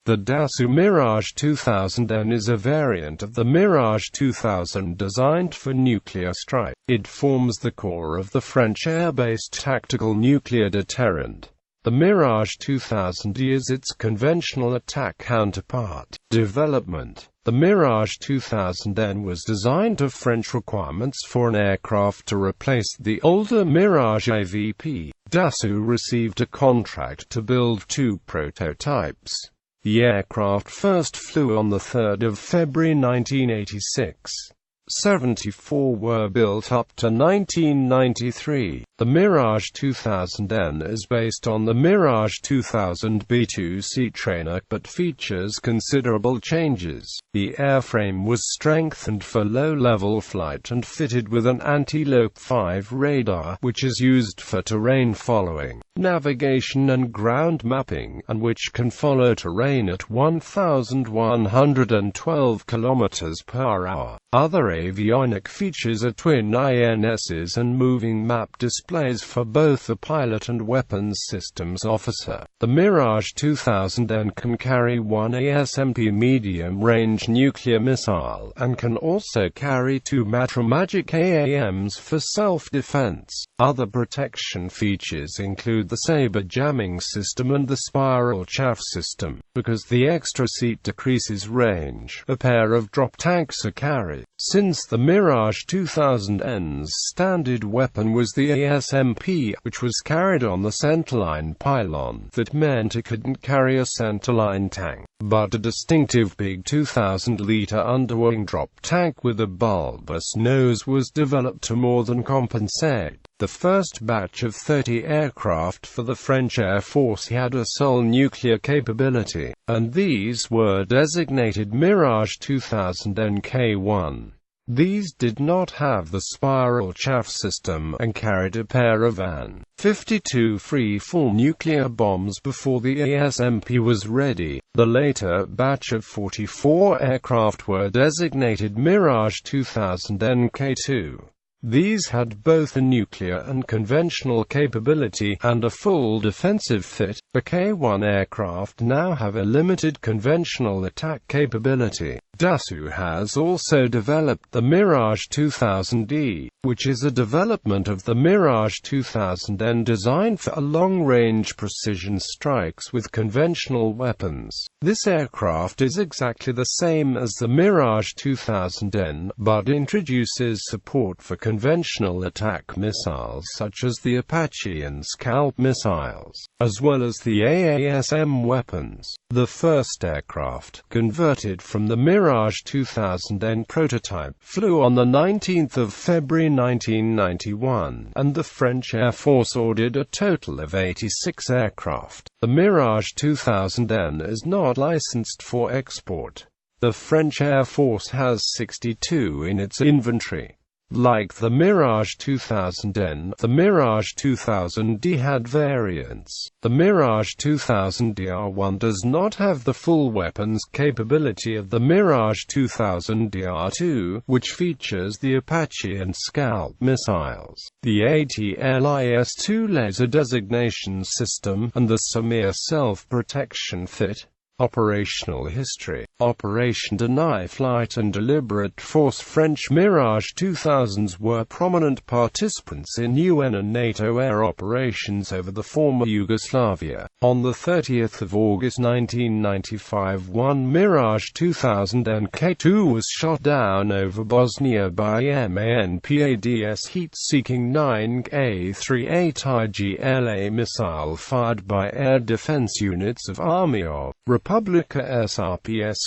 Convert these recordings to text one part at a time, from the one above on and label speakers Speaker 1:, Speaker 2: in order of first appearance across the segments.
Speaker 1: The Dassault Mirage 2000N is a variant of the Mirage 2000 designed for nuclear strike. It forms the core of the French air-based tactical nuclear deterrent. The Mirage 2000 is its conventional attack counterpart. Development. The Mirage 2000N was designed to French requirements for an aircraft to replace the older Mirage AVP. Dassault received a contract to build 2 prototypes. The aircraft first flew on 3 February 1986. 74 were built up to 1993. The Mirage 2000N is based on the Mirage 2000 B2C trainer but features considerable changes. The airframe was strengthened for low-level flight and fitted with an anti-lope 5 radar, which is used for terrain following, navigation and ground mapping, and which can follow terrain at 1,112 km/h. Other avionic features are twin INSs and moving map displays for both the pilot and weapons systems officer. The Mirage 2000N can carry one ASMP medium-range nuclear missile, and can also carry 2 Matramagic AAMs for self-defense. Other protection features include the Sabre jamming system and the spiral chaff system. Because the extra seat decreases range, a pair of drop tanks are carried. Since the Mirage 2000N's standard weapon was the ASMP, which was carried on the centerline pylon, that meant it couldn't carry a centerline tank. But a distinctive big 2,000-liter underwing drop tank with a bulbous nose was developed to more than compensate. The first batch of 30 aircraft for the French Air Force had a sole nuclear capability, and these were designated Mirage 2000N K1. These did not have the spiral chaff system, and carried a pair of An-52 free-fall nuclear bombs before the ASMP was ready. The later batch of 44 aircraft were designated Mirage 2000N K2. These had both a nuclear and conventional capability, and a full defensive fit. The K1 aircraft now have a limited conventional attack capability. Dassault has also developed the Mirage 2000E, which is a development of the Mirage 2000N designed for long-range precision strikes with conventional weapons. This aircraft is exactly the same as the Mirage 2000N, but introduces support for conventional attack missiles such as the Apache and Scalp missiles, as well as the AASM weapons. The first aircraft, converted from the Mirage 2000N prototype, flew on 19 February 1991, and the French Air Force ordered a total of 86 aircraft. The Mirage 2000N is not licensed for export. The French Air Force has 62 in its inventory. Like the Mirage 2000N, the Mirage 2000D had variants. The Mirage 2000DR1 does not have the full weapons capability of the Mirage 2000DR2, which features the Apache and Scalp missiles, the ATLIS-2 laser designation system, and the Samir self-protection fit. Operational history. Operation Deny Flight and Deliberate Force. French Mirage 2000s were prominent participants in UN and NATO air operations over the former Yugoslavia. On 30 August 1995, one Mirage 2000N K2 was shot down over Bosnia by MANPADS heat-seeking 9A-38 missile fired by air defense units of Army of Republika Srpska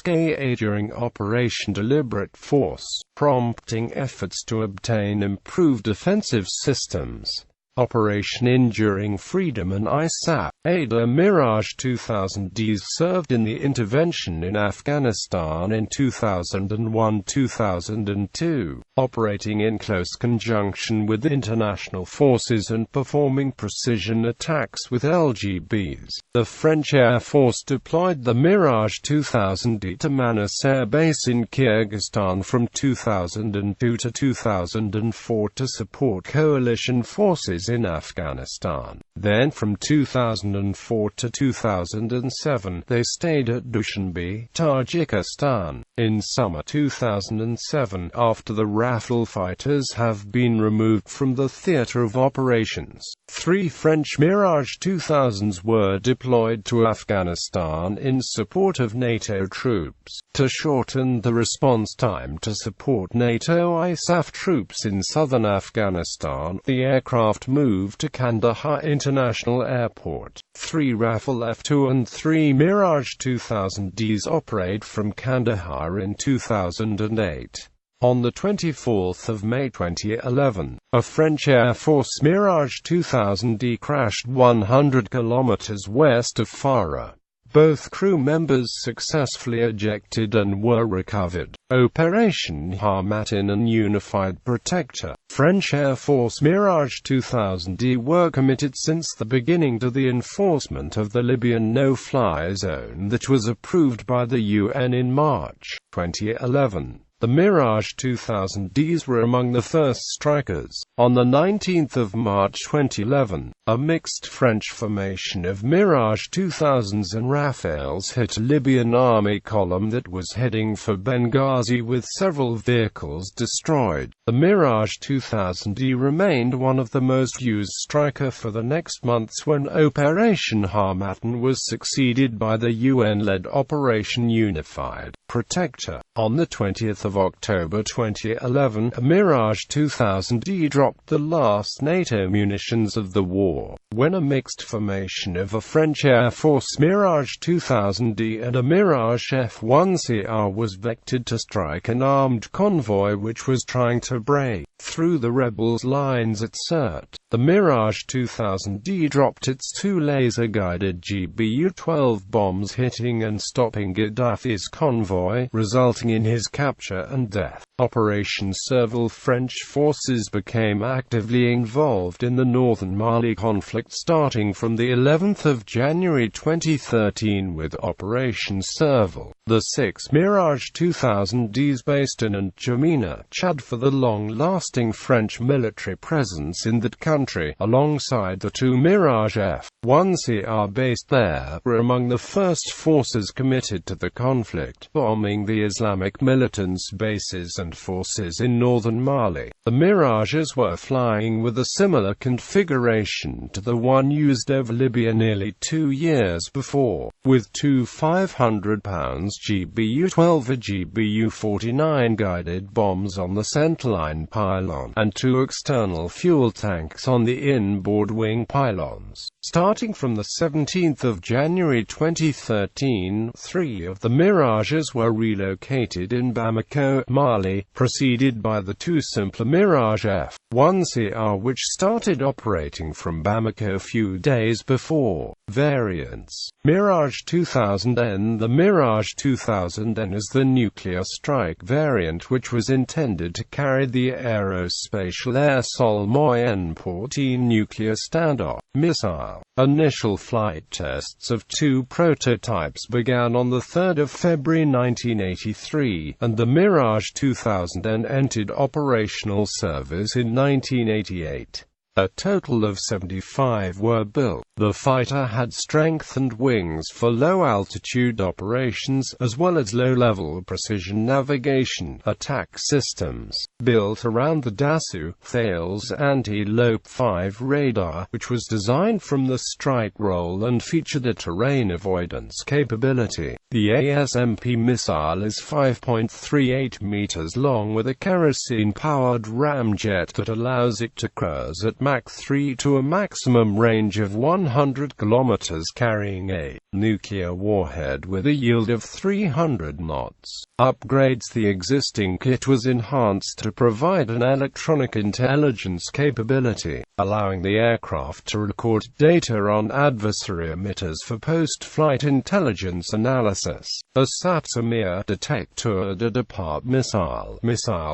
Speaker 1: during Operation Deliberate Force, prompting efforts to obtain improved defensive systems. Operation Enduring Freedom and ISAF. The Mirage 2000Ds served in the intervention in Afghanistan in 2001-2002, operating in close conjunction with international forces and performing precision attacks with LGBs. The French Air Force deployed the Mirage 2000D to Manas Air Base in Kyrgyzstan from 2002 to 2004 to support coalition forces bases in Afghanistan. Then from 2004 to 2007, they stayed at Dushanbe, Tajikistan. In summer 2007, after the Rafale fighters have been removed from the theater of operations, 3 French Mirage 2000s were deployed to Afghanistan in support of NATO troops. To shorten the response time to support NATO ISAF troops in southern Afghanistan, the aircraft moved to Kandahar International Airport. 3 Rafale F-2 and 3 Mirage 2000Ds operate from Kandahar in 2008. On the 24th of May 2011, a French Air Force Mirage 2000D crashed 100 kilometers west of Farah. Both crew members successfully ejected and were recovered. Operation Harmattan and Unified Protector. French Air Force Mirage 2000D were committed since the beginning to the enforcement of the Libyan no-fly zone that was approved by the UN in March 2011. The Mirage 2000Ds were among the first strikers. On the 19th of March 2011, a mixed French formation of Mirage 2000s and Rafales hit a Libyan army column that was heading for Benghazi with several vehicles destroyed. The Mirage 2000D remained one of the most used striker for the next months when Operation Harmattan was succeeded by the UN-led Operation Unified Protector. On the 20th of October 2011, a Mirage 2000D dropped the last NATO munitions of the war, when a mixed formation of a French Air Force Mirage 2000D and a Mirage F-1CR was vectored to strike an armed convoy which was trying to break through the rebels' lines at Sirte. The Mirage 2000D dropped its 2 laser-guided GBU-12 bombs, hitting and stopping Gaddafi's convoy, resulting in his capture and death. Operation Serval. French forces became actively involved in the northern Mali conflict starting from the 11th of January 2013 with Operation Serval. The 6 Mirage 2000Ds based in N'Djamena, Chad for the long-lasting French military presence in that country, alongside the 2 Mirage F-1CR based there, were among the first forces committed to the conflict, bombing the Islamic militants' bases and forces in northern Mali. The Mirages were flying with a similar configuration to the one used over Libya nearly 2 years before, with 2 500-pound GBU-12 and GBU-49 guided bombs on the centerline pylon, and 2 external fuel tanks on the inboard wing pylons. Starting from the 17th of January 2013, 3 of the Mirages were relocated in Bamako, Mali, preceded by the 2 simpler Mirage F-1CR which started operating from Bamako a few days before. Variants: Mirage 2000N. The Mirage 2000N is the nuclear strike variant which was intended to carry the aerospatial Air Sol Moyen 14 nuclear standoff missile. Initial flight tests of 2 prototypes began on the 3rd of February 1983, and the Mirage 2000N entered operational service in 1988. A total of 75 were built. The fighter had strengthened wings for low-altitude operations, as well as low-level precision navigation attack systems, built around the Dassault Thales anti-LOP 5 radar, which was designed from the strike roll and featured a terrain avoidance capability. The ASMP missile is 5.38 meters long with a kerosene-powered ramjet that allows it to cruise at Mach 3 to a maximum range of 100 kilometers, carrying a nuclear warhead with a yield of 300 knots. Upgrades: the existing kit was enhanced to provide an electronic intelligence capability, allowing the aircraft to record data on adversary emitters for post-flight intelligence analysis. A Satamir Detecteur de Depart missile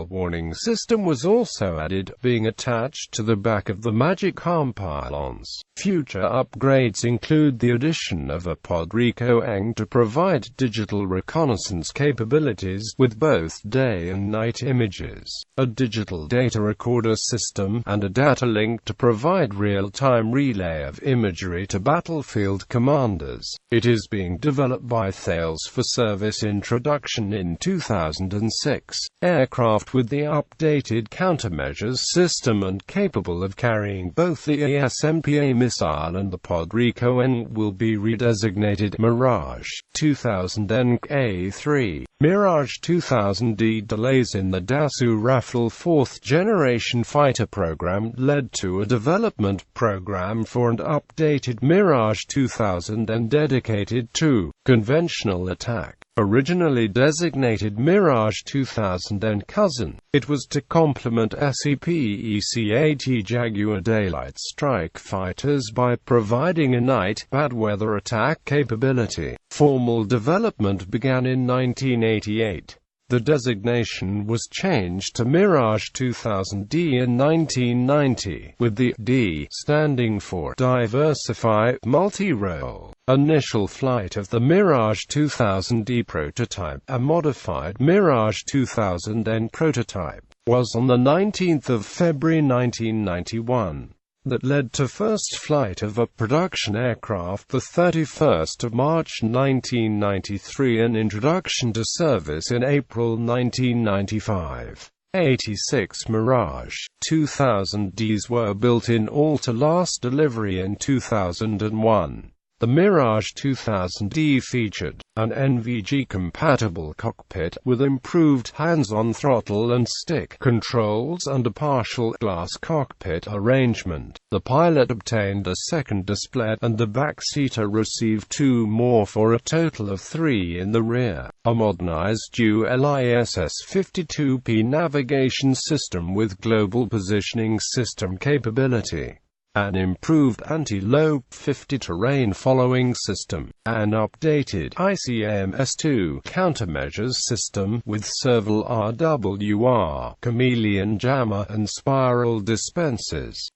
Speaker 1: warning system was also added, being attached to the back of the Magic Arm pylons. Future upgrades include the addition of a pod recoing to provide digital reconnaissance capabilities with both day and night images, a digital data recorder system, and a data link to to provide real-time relay of imagery to battlefield commanders. It is being developed by Thales for service introduction in 2006. Aircraft with the updated countermeasures system and capable of carrying both the ASMPA missile and the Podrico-N will be redesignated Mirage 2000N-A3. Mirage 2000D delays in the Dassault Rafale fourth-generation fighter program led to a development program for an updated Mirage 2000N dedicated to conventional attack. Originally designated Mirage 2000N Cousin, it was to complement SEP-EC-80 Jaguar daylight strike fighters by providing a night bad-weather attack capability. Formal development began in 1988. The designation was changed to Mirage 2000D in 1990, with the D standing for Diversify Multi-Role. Initial flight of the Mirage 2000D prototype, a modified Mirage 2000N prototype, was on the 19th of February 1991. That led to first flight of a production aircraft the 31st of March 1993 and introduction to service in April 1995. 86 Mirage 2000Ds were built in all to last delivery in 2001. The Mirage 2000D featured an NVG-compatible cockpit with improved hands-on throttle and stick controls and a partial glass cockpit arrangement. The pilot obtained a second display, and the backseater received 2 more for a total of 3 in the rear. A modernized ULISS-52P navigation system with global positioning system capability. An improved anti-low 50 terrain following system, an updated ICMS-2 countermeasures system with Serval RWR, chameleon jammer and spiral dispensers.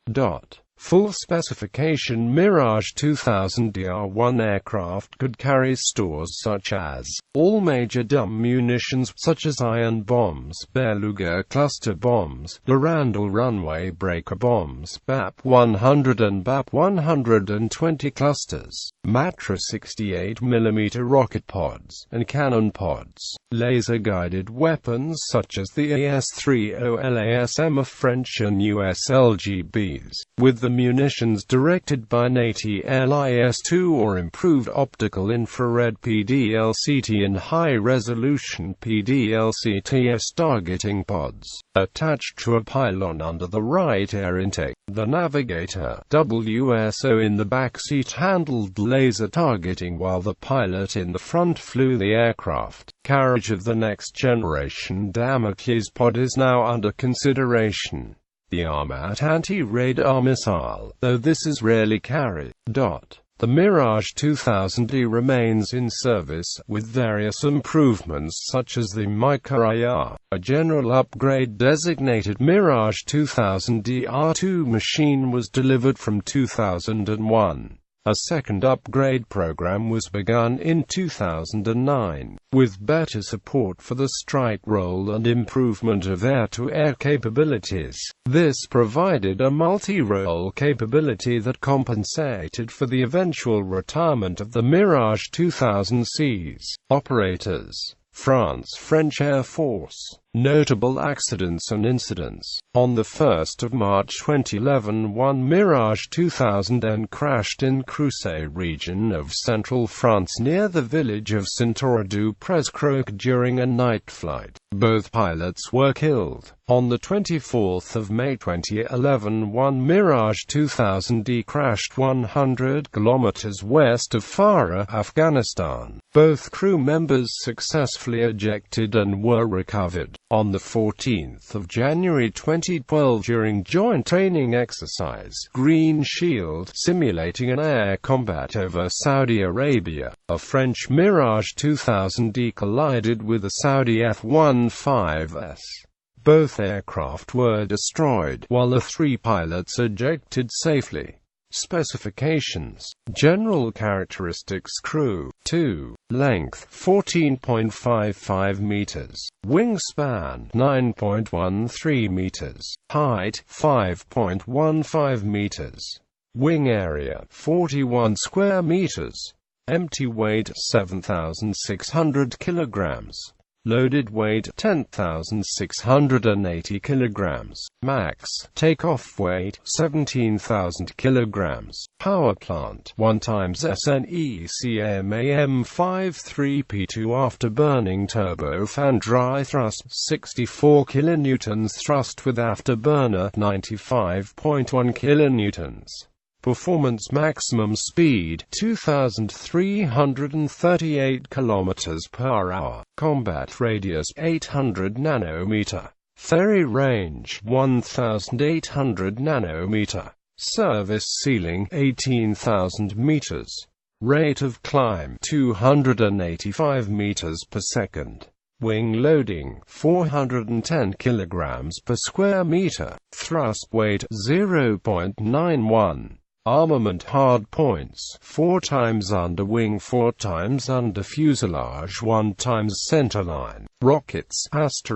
Speaker 1: Full specification Mirage 2000DR1 aircraft could carry stores such as all major dumb munitions such as iron bombs, Beluga cluster bombs, Durandal runway breaker bombs, BAP-100 and BAP-120 clusters, Matra 68mm rocket pods, and cannon pods, laser-guided weapons such as the AS-30 LASM of French and US LGBs, with the munitions directed by an ATLIS-2 or improved optical infrared PDLCT and high-resolution PDLCTS targeting pods, attached to a pylon under the right air intake. The navigator, WSO in the backseat handled laser targeting while the pilot in the front flew the aircraft. Carriage of the next-generation Damocles pod is now under consideration. The armored anti-radar missile, though this is rarely carried. The Mirage 2000D remains in service, with various improvements such as the Mica-IR, a general upgrade designated Mirage 2000D R2 machine was delivered from 2001. A second upgrade program was begun in 2009, with better support for the strike role and improvement of air-to-air capabilities. This provided a multi-role capability that compensated for the eventual retirement of the Mirage 2000Cs. Operators: France, French Air Force. Notable accidents and incidents. On 1 March 2011, one Mirage 2000N crashed in Creusot region of central France near the village of Saint-Aure-du-Prescroc during a night flight. Both pilots were killed. On 24 May 2011, one Mirage 2000D crashed 100 kilometers west of Farah, Afghanistan. Both crew members successfully ejected and were recovered. On 14 January 2012, during joint training exercise Green Shield simulating an air combat over Saudi Arabia, a French Mirage 2000D collided with a Saudi F-15S. Both aircraft were destroyed, while the 3 pilots ejected safely. Specifications. General characteristics. Crew. 2. Length 14.55 meters. Wingspan 9.13 meters. Height 5.15 meters. Wing area 41 square meters. Empty weight 7,600 kilograms. Loaded weight 10,680 kilograms. Max takeoff weight 17,000 kilograms. Power plant 1 times SNECMAM53P2 afterburning turbofan dry thrust 64 kilonewtons thrust with afterburner 95.1 kilonewtons. Performance maximum speed 2,338 km per hour. Combat radius 800 nanometer. Ferry range 1,800 nanometer. Service ceiling 18,000 meters. Rate of climb 285 meters per second. Wing loading 410 kilograms per square meter. Thrust weight 0.91. Armament hard points 4 times under wing, 4 times under fuselage, 1 times centerline. Rockets *** up to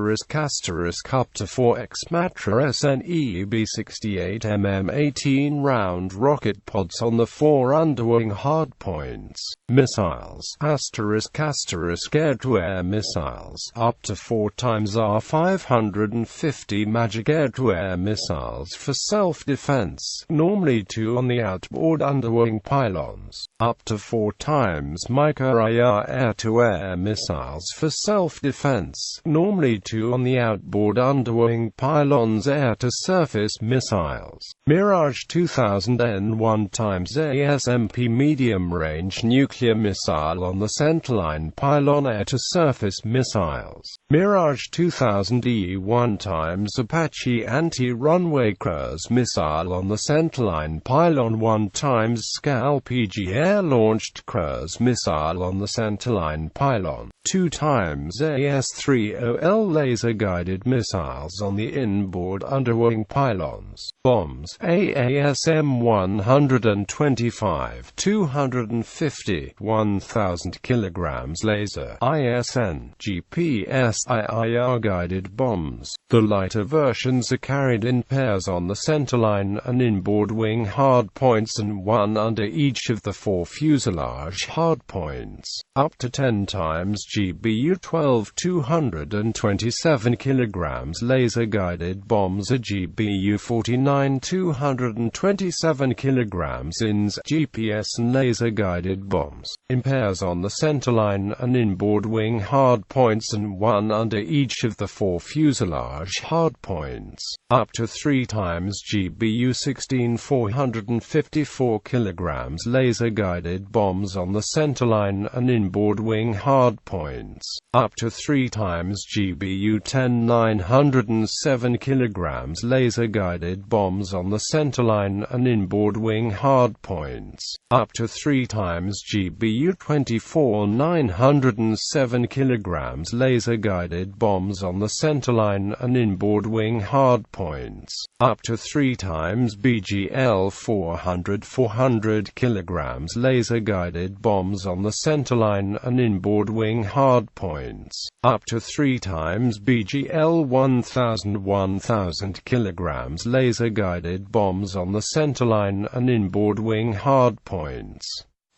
Speaker 1: 4x Matra SNEB 68 mm 18-round rocket pods on the 4 underwing hardpoints. Missiles *** air-to-air missiles up to 4 times R550 Magic air-to-air missiles for self-defense, normally 2 on the outboard underwing pylons. Up to 4 times Micro-IR air-to-air missiles for self-defense, normally 2 on the outboard underwing pylons. Air-to-surface missiles. Mirage 2000 1 times ASMP medium-range nuclear missile on the centerline pylon. Air-to-surface missiles. Mirage 2000 1 times Apache anti-runway cruise missile on the centerline pylon. 1 times Skal PG air-launched cruise missile on the centerline pylon. 2 times AS-30L laser-guided missiles on the inboard underwing pylons. Bombs. AASM-125 250 1,000 kilograms laser ISN GPS IIR-guided bombs. The lighter versions are carried in pairs on the centerline and inboard wing hardpoints and 1 under each of the 4 fuselage hardpoints. Up to 10 times GBU-12 227 kilograms laser-guided bombs. A GBU-49 227 kilograms INS GPS and laser-guided bombs. In pairs on the centerline and inboard wing hardpoints and 1 under each of the 4 fuselage hardpoints. Up to 3 times GBU-16 454 kilograms laser-guided bombs on the centerline and inboard wing hardpoints. Up to 3 times GBU-10 907 kilograms laser-guided bombs on the centerline and inboard wing hardpoints. Up to 3 times GBU-24 907 kilograms laser-guided bombs on the centerline and inboard wing hardpoints. Up to 3 times BGL-400 400 kilograms laser-guided bombs on the centerline and inboard wing hardpoints. Up to 3 times BGL-1000 1000 kilograms laser-guided bombs on the centerline and inboard wing hardpoints.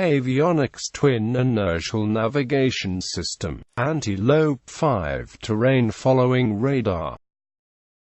Speaker 1: Avionics Twin Inertial Navigation System. Anti-Lope 5 terrain following radar.